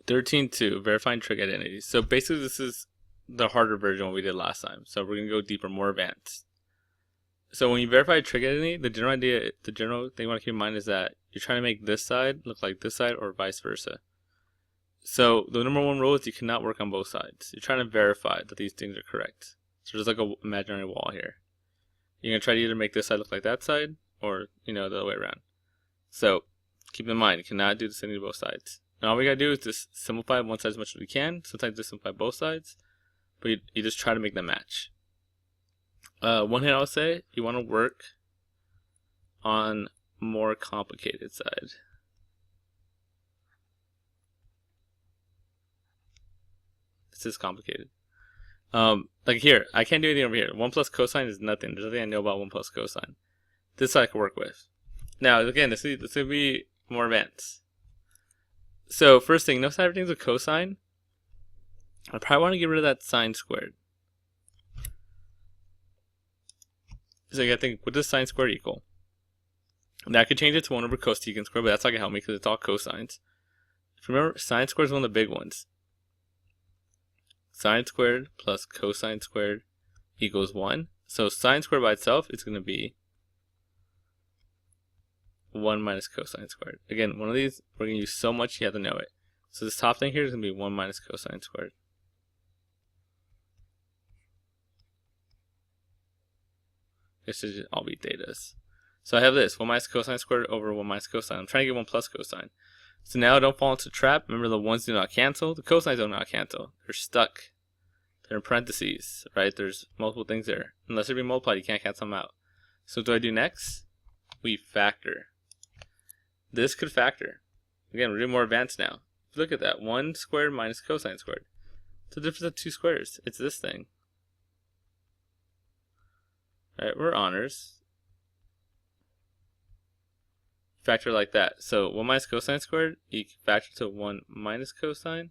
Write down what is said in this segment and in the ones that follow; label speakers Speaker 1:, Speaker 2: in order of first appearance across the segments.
Speaker 1: 13.2, verifying trig identities. So basically this is the harder version of what we did last time. So we're going to go deeper, more advanced. So when you verify a trig identity, the general thing you want to keep in mind is that you're trying to make this side look like this side or vice versa. So the number one rule is you cannot work on both sides. You're trying to verify that these things are correct. So there's like an imaginary wall here. You're going to try to either make this side look like that side or, the other way around. So keep in mind, you cannot do the same to both sides. And all we gotta do is just simplify one side as much as we can. Sometimes just simplify both sides, but you just try to make them match. One thing I would say, you want to work on more complicated side. This is complicated. Like here, I can't do anything over here. 1 plus cosine is nothing. There's nothing I know about 1 plus cosine. This side I can work with. Now, again, this will be more advanced. So first thing, notice how everything's a cosine. I probably want to get rid of that sine squared. So you gotta think, what does sine squared equal? Now I could change it to 1 over cosecant squared, but that's not gonna help me because it's all cosines. If you remember, sine squared is one of the big ones. Sine squared plus cosine squared equals 1. So sine squared by itself is gonna be 1 minus cosine squared. Again, one of these we're going to use so much you have to know it. So this top thing here is going to be 1 minus cosine squared. This should all be thetas. So I have this, 1 minus cosine squared over 1 minus cosine. I'm trying to get 1 plus cosine. So now don't fall into the trap. Remember, the ones do not cancel. The cosines do not cancel. They're stuck. They're in parentheses, right? There's multiple things there. Unless they're being multiplied, you can't cancel them out. So what do I do next? We factor. This could factor. Again, we're doing more advanced now. Look at that. 1 squared minus cosine squared. It's the difference of 2 squares. It's this thing. Alright, we're honors. Factor like that. So 1 minus cosine squared, you can factor to 1 minus cosine,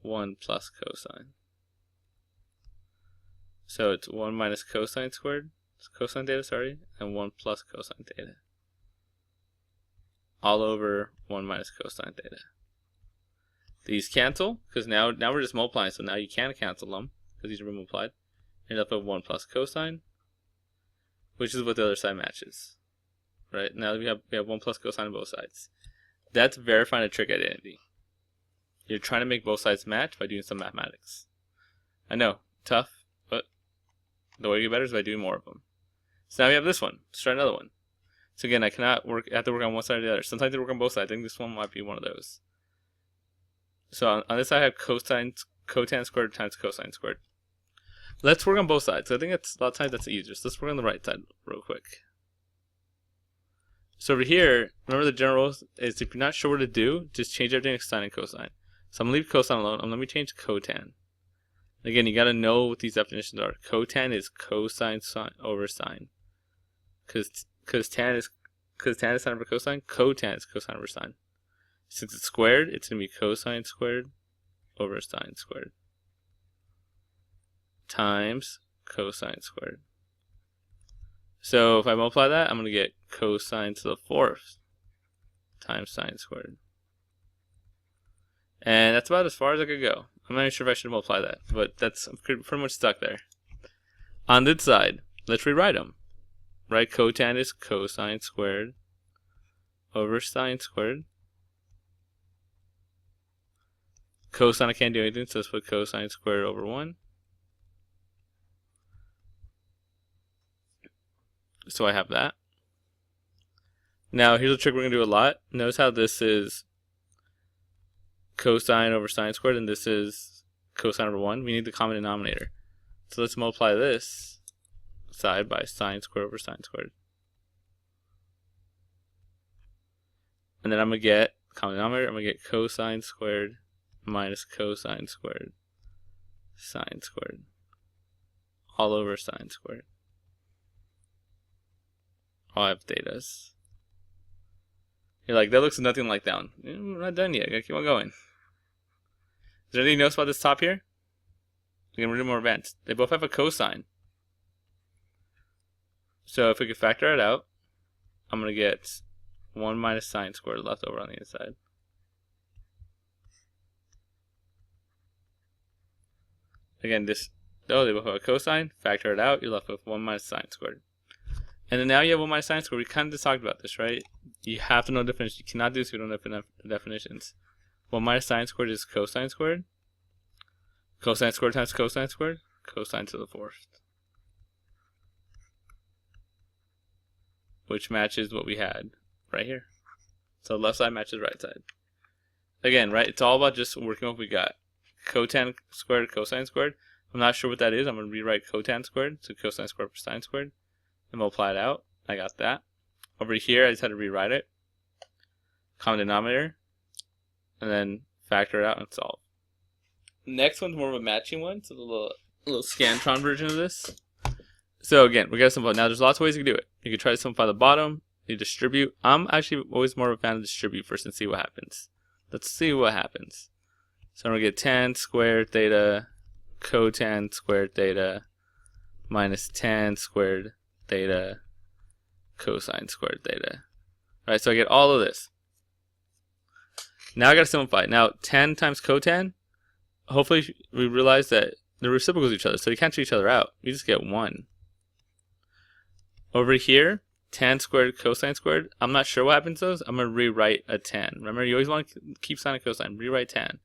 Speaker 1: 1 plus cosine. So it's 1 minus cosine squared, cosine theta, sorry, and 1 plus cosine theta. All over 1 minus cosine theta. These cancel, because now we're just multiplying, so now you can't cancel them, because these are multiplied. End up with 1 plus cosine, which is what the other side matches. Right, now we have 1 plus cosine on both sides. That's verifying a trig identity. You're trying to make both sides match by doing some mathematics. I know, tough, but the way you get better is by doing more of them. So now we have this one. Let's try another one. So again, I have to work on one side or the other. Sometimes I work on both sides. I think this one might be one of those. So on this side I have cotan squared times cosine squared. Let's work on both sides. I think a lot of times that's easier. So let's work on the right side real quick. So over here, remember the general rule is if you're not sure what to do, just change everything to sine and cosine. So I'm going to leave cosine alone. Let me change cotan. Again, you got to know what these definitions are. Cotan is cosine over sine. Because tan is sine over cosine, cotan is cosine over sine. Since it's squared, it's going to be cosine squared over sine squared times cosine squared. So if I multiply that, I'm going to get cosine to the 4th times sine squared. And that's about as far as I could go. I'm not even sure if I should multiply that, but I'm pretty much stuck there. On this side, let's rewrite them. Right, cotan is cosine squared over sine squared. Cosine I can't do anything, so let's put cosine squared over 1. So I have that. Now here's a trick we're going to do a lot. Notice how this is cosine over sine squared and this is cosine over 1. We need the common denominator. So let's multiply this side by sine squared over sine squared. And then I'm going to get common denominator. I'm going to get cosine squared minus cosine squared sine squared all over sine squared. I have thetas. You're like, that looks nothing like that one. We're not done yet. I gotta keep on going. Is there anything else about this top here? Again, we're doing more advanced. They both have a cosine. So if we could factor it out, I'm gonna get 1 minus sine squared left over on the inside. Again, they both have a cosine. Factor it out, you're left with 1 minus sine squared. And then now you have 1 minus sine squared. We kind of just talked about this, right? You have to know the definition. You cannot do this if you don't know the definitions. 1 minus sine squared is cosine squared. Cosine squared times cosine squared. Cosine to the 4th. Which matches what we had right here. So left side matches right side. Again, right, it's all about just working what we got. Cotan squared, cosine squared. I'm not sure what that is. I'm going to rewrite cotan squared. So cosine squared per sine squared. And multiply it out. I got that. Over here, I just had to rewrite it. Common denominator. And then factor it out and solve. Next one's more of a matching one. So a little Scantron version of this. So again, we got to simplify. Now there's lots of ways you can do it. You can try to simplify the bottom. You distribute. I'm actually always more of a fan of distribute first and see what happens. Let's see what happens. So I'm going to get tan squared theta cotan squared theta minus tan squared theta cosine squared theta. Alright, so I get all of this. Now I got to simplify. Now tan times cotan, hopefully we realize that they're reciprocals of each other, so you cancel each other out. You just get 1. Over here, tan squared cosine squared, I'm not sure what happens to those. I'm going to rewrite a tan. Remember, you always want to keep sine and cosine. Rewrite tan.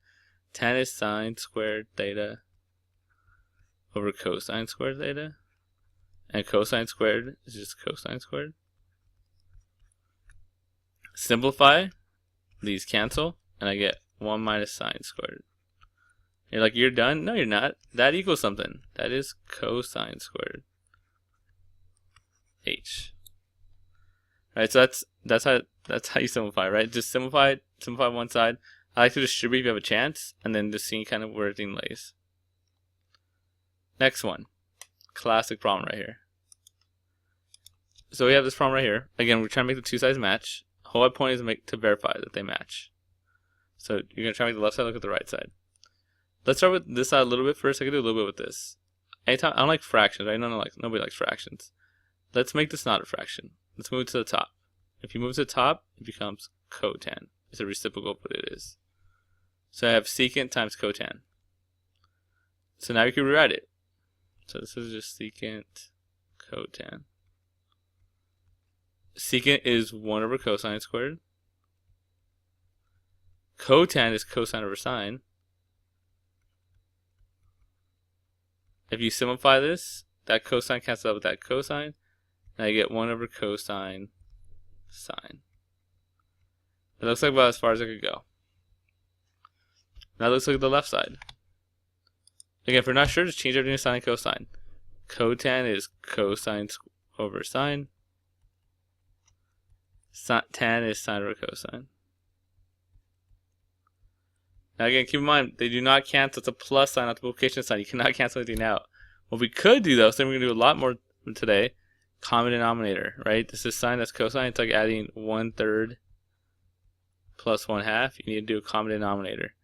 Speaker 1: Tan is sine squared theta over cosine squared theta. And cosine squared is just cosine squared. Simplify. These cancel. And I get 1 minus sine squared. You're like, you're done? No, you're not. That equals something. That is cosine squared. H. Alright, so that's how you simplify, right? Just simplify one side. I like to distribute if you have a chance, and then just see kind of where everything lays. Next one. Classic problem right here. So we have this problem right here. Again, we're trying to make the two sides match. The whole point is to verify that they match. So you're going to try to make the left side look at the right side. Let's start with this side a little bit first. I can do a little bit with this. Anytime, I don't like fractions, right? Nobody likes fractions. Let's make this not a fraction. Let's move it to the top. If you move to the top, it becomes cotan. It's a reciprocal of what it is. So I have secant times cotan. So now you can rewrite it. So this is just secant cotan. Secant is 1 over cosine squared. Cotan is cosine over sine. If you simplify this, that cosine cancels out with that cosine. And I get 1 over cosine sine. It looks like about as far as I could go. Now let's look at the left side. Again, if we're not sure, just change everything to sine and cosine. Cotan is cosine over sine. Tan is sine over cosine. Now again, keep in mind, they do not cancel. It's a plus sign, not the multiplication sign. You cannot cancel anything out. What we could do, though, so we're going to do a lot more today, common denominator, right? This is sine, that's cosine. It's like adding 1/3 plus 1/2. You need to do a common denominator.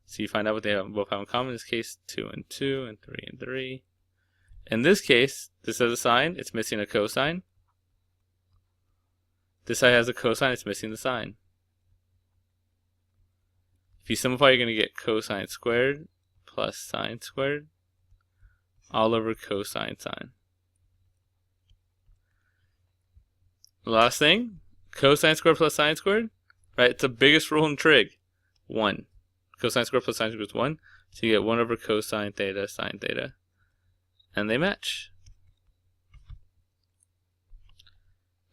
Speaker 1: So you find out what they both have in common. In this case, 2 and 2 and 3 and 3. In this case, this has a sine. It's missing a cosine. This side has a cosine. It's missing the sine. If you simplify, you're going to get cosine squared plus sine squared all over cosine sine. Last thing, cosine squared plus sine squared, right? It's the biggest rule in trig. 1. Cosine squared plus sine squared is 1. So you get 1 over cosine theta sine theta. And they match.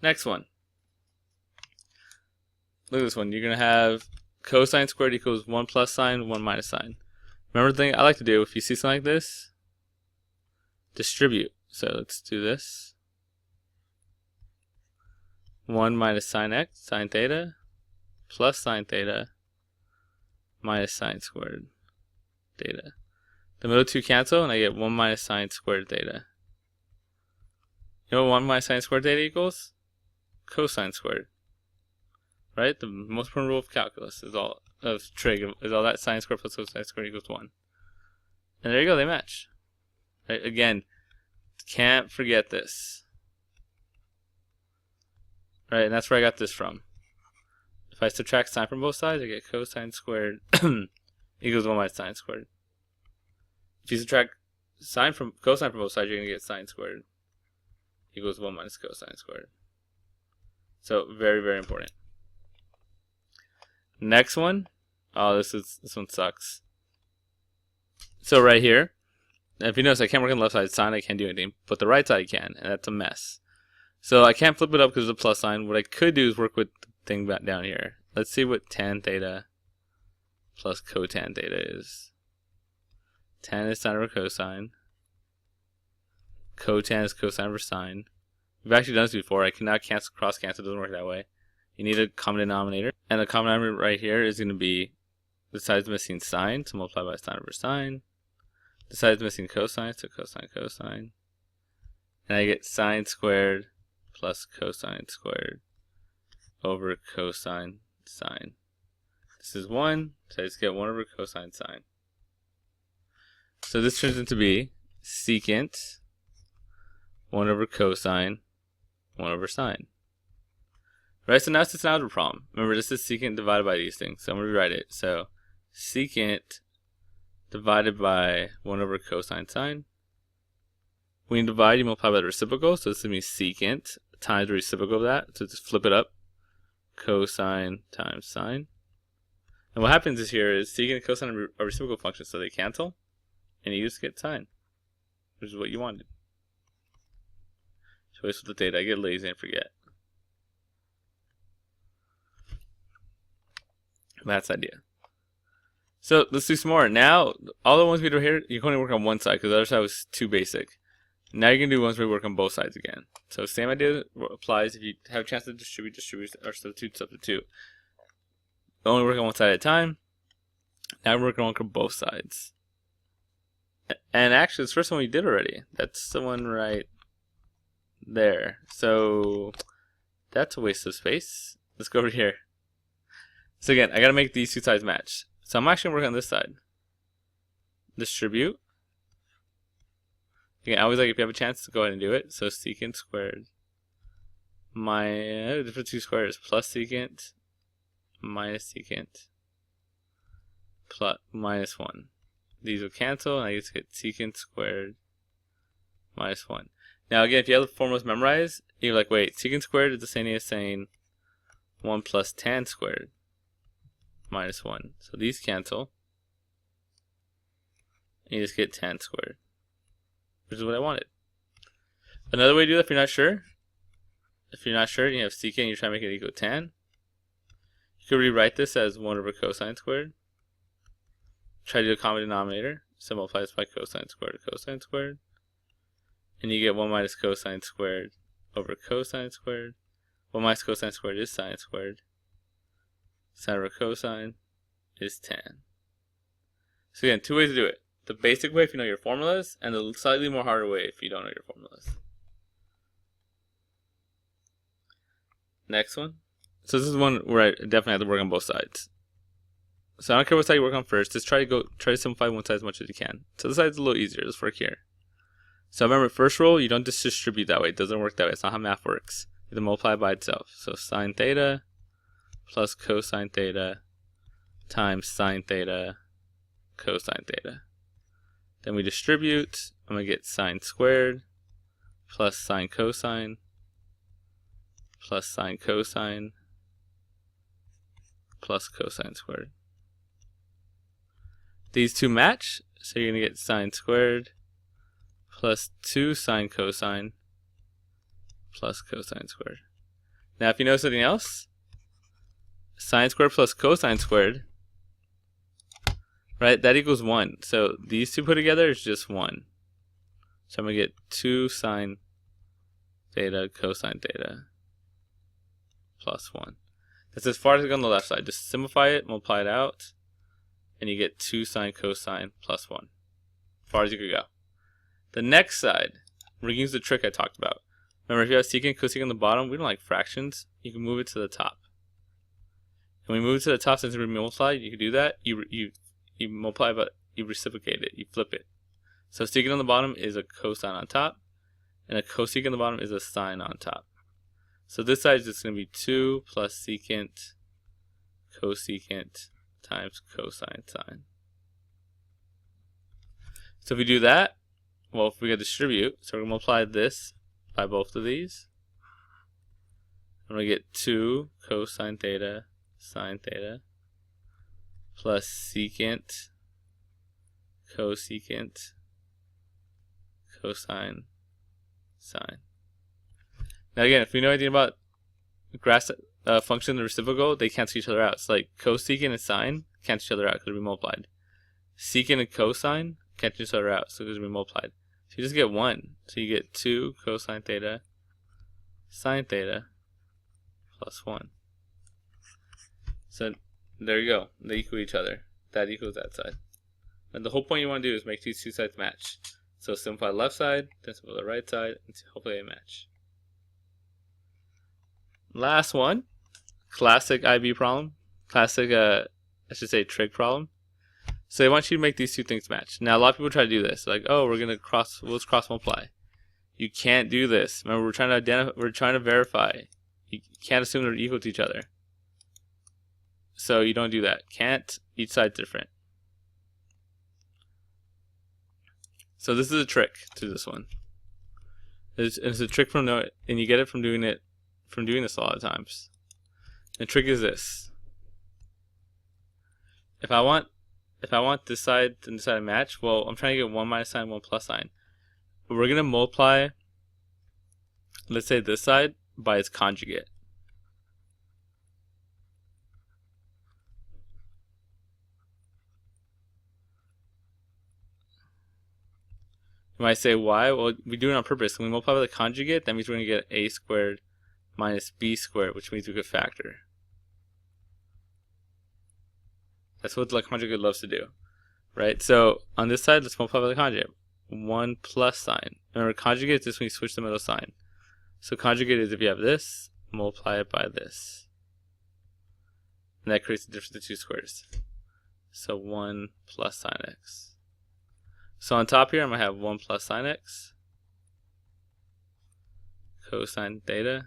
Speaker 1: Next one. Look at this one. You're going to have cosine squared equals 1 plus sine, 1 minus sine. Remember the thing I like to do, if you see something like this, distribute. So let's do this. 1 minus sine x, sine theta, plus sine theta, minus sine squared theta. The middle two cancel, and I get 1 minus sine squared theta. You know what 1 minus sine squared theta equals? Cosine squared. Right? The most important rule of calculus is all of trig is all that sine squared plus cosine squared equals 1. And there you go, they match. Right? Again, can't forget this. Right, and that's where I got this from. If I subtract sine from both sides, I get cosine squared equals 1 minus sine squared. If you subtract cosine from both sides, you're going to get sine squared equals 1 minus cosine squared. So very, very important. Next one. Oh, this one sucks. So right here, if you notice, I can't work on the left side. Sine, I can't do anything, but the right side I can, and that's a mess. So I can't flip it up because of the plus sign. What I could do is work with the thing back down here. Let's see what tan theta plus cotan theta is. Tan is sine over cosine. Cotan is cosine over sine. We've actually done this before. I cannot cross cancel. It doesn't work that way. You need a common denominator. And the common denominator right here is going to be the side's missing sine, so multiply by sine over sine. The side's missing cosine, so cosine, cosine. And I get sine squared plus cosine squared over cosine sine. This is 1, so I just get 1 over cosine sine. So this turns into be secant 1 over cosine 1 over sine. Right, so now it's just an algebra problem. Remember, this is secant divided by these things, so I'm going to rewrite it. So secant divided by 1 over cosine sine. When you divide, you multiply by the reciprocal, so this is going to be secant times the reciprocal of that. So just flip it up. Cosine times sine. And what happens is here is secant and cosine are reciprocal functions, so they cancel, and you just get sine, which is what you wanted. Choice with the theta. I get lazy and forget. That's the idea. So let's do some more. Now, all the ones we do here, you can only work on one side because the other side was too basic. Now you're going to do ones where we work on both sides again. So same idea applies if you have a chance to distribute, or substitute. Only work on one side at a time. Now we're working on both sides. And actually, this first one we did already. That's the one right there. So that's a waste of space. Let's go over here. So again, I got to make these two sides match. So I'm actually going to work on this side. Distribute. Again, I always like if you have a chance to go ahead and do it. So secant squared minus, the difference two squares, plus secant minus secant plus minus 1. These will cancel, and I just get secant squared minus 1. Now again, if you have the formulas memorized, you're like, wait, secant squared is the same as saying 1 plus tan squared minus 1. So these cancel, and you just get tan squared, which is what I wanted. Another way to do that, if you're not sure, and you have secant and you're trying to make it equal tan, you could rewrite this as 1 over cosine squared. Try to do a common denominator. So multiply this by cosine squared to cosine squared. And you get 1 minus cosine squared over cosine squared. 1 minus cosine squared is sine squared. Sine over cosine is tan. So again, two ways to do it. The basic way if you know your formulas, and the slightly more harder way if you don't know your formulas. Next one. So this is one where I definitely have to work on both sides. So I don't care what side you work on first. Just try to simplify one side as much as you can. So this side's a little easier. Let's work here. So remember, first rule, you don't just distribute that way. It doesn't work that way. It's not how math works. You have to multiply by itself. So sine theta plus cosine theta times sine theta cosine theta. Then we distribute. I'm going to get sine squared plus sine cosine plus sine cosine plus cosine squared. These two match, so you're going to get sine squared plus 2 sine cosine plus cosine squared. Now if you notice something else, sine squared plus cosine squared, right, that equals 1. So these two put together is just 1. So I'm going to get 2 sine theta cosine theta plus 1. That's as far as I go on the left side. Just simplify it, multiply it out, and you get 2 sine cosine plus 1. As far as you could go. The next side, we're going to use the trick I talked about. Remember, if you have secant, cosecant on the bottom, we don't like fractions. You can move it to the top. And when we move it to the top, since we multiply, you can do that. You multiply, but you reciprocate it. You flip it. So secant on the bottom is a cosine on top, and a cosecant on the bottom is a sine on top. So this side is just going to be 2 plus secant cosecant times cosine sine. So if we do that, Well, if we get distribute, so we're going to multiply this by both of these. I'm going to get 2 cosine theta sine theta plus secant cosecant cosine sine. Now again, if we know anything about graphs function the reciprocal, they cancel each other out. It's like cosecant and sine cancel each other out because we multiplied. Secant and cosine cancel each other out, so because we multiplied. So you just get 1. So you get 2 cosine theta sine theta plus 1. So there you go. They equal each other. That equals that side. And the whole point you want to do is make these two sides match. So simplify the left side, then simplify the right side, and hopefully they match. Last one. Classic IB problem. Classic, I should say, trig problem. So they want you to make these two things match. Now, a lot of people try to do this. Like, oh, let's cross multiply. You can't do this. Remember, we're trying to verify. You can't assume they're equal to each other. So you don't do that. Can't. Each side's different. So this is a trick to this one. It's a trick and you get it from doing this a lot of times. The trick is this. If I want this side and this side to match, well, I'm trying to get 1 minus sign, 1 plus sign. But we're gonna multiply, let's say this side, by its conjugate. You might say, why? Well, we do it on purpose. When we multiply by the conjugate, that means we're going to get a squared minus b squared, which means we could factor. That's what the conjugate loves to do, right? So on this side, let's multiply by the conjugate. 1 plus sign. Remember, conjugate is just when you switch the middle sign. So conjugate is if you have this, multiply it by this. And that creates the difference of 2 squares. So 1 plus sine x. So on top here, I'm going to have 1 plus sine x, cosine theta,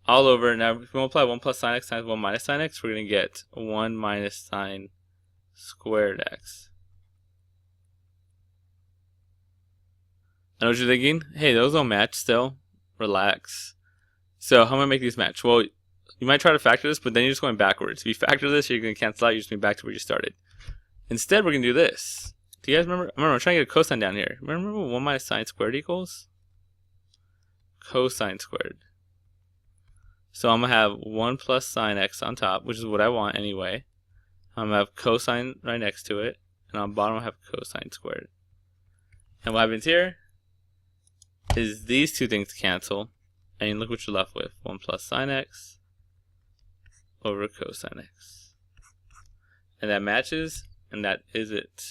Speaker 1: all over. Now, if we multiply 1 plus sine x times 1 minus sine x, we're going to get 1 minus sine squared x. I know what you're thinking. Hey, those don't match still. Relax. So how am I going to make these match? Well, you might try to factor this, but then you're just going backwards. If you factor this, you're going to cancel out. You're just going back to where you started. Instead, we're going to do this. Do you guys remember? I'm trying to get a cosine down here. Remember what 1 minus sine squared equals? Cosine squared. So I'm going to have 1 plus sine x on top, which is what I want anyway. I'm going to have cosine right next to it. And on the bottom, I have cosine squared. And what happens here is these two things cancel. And look what you're left with. 1 plus sine x over cosine x. And that matches, and that is it.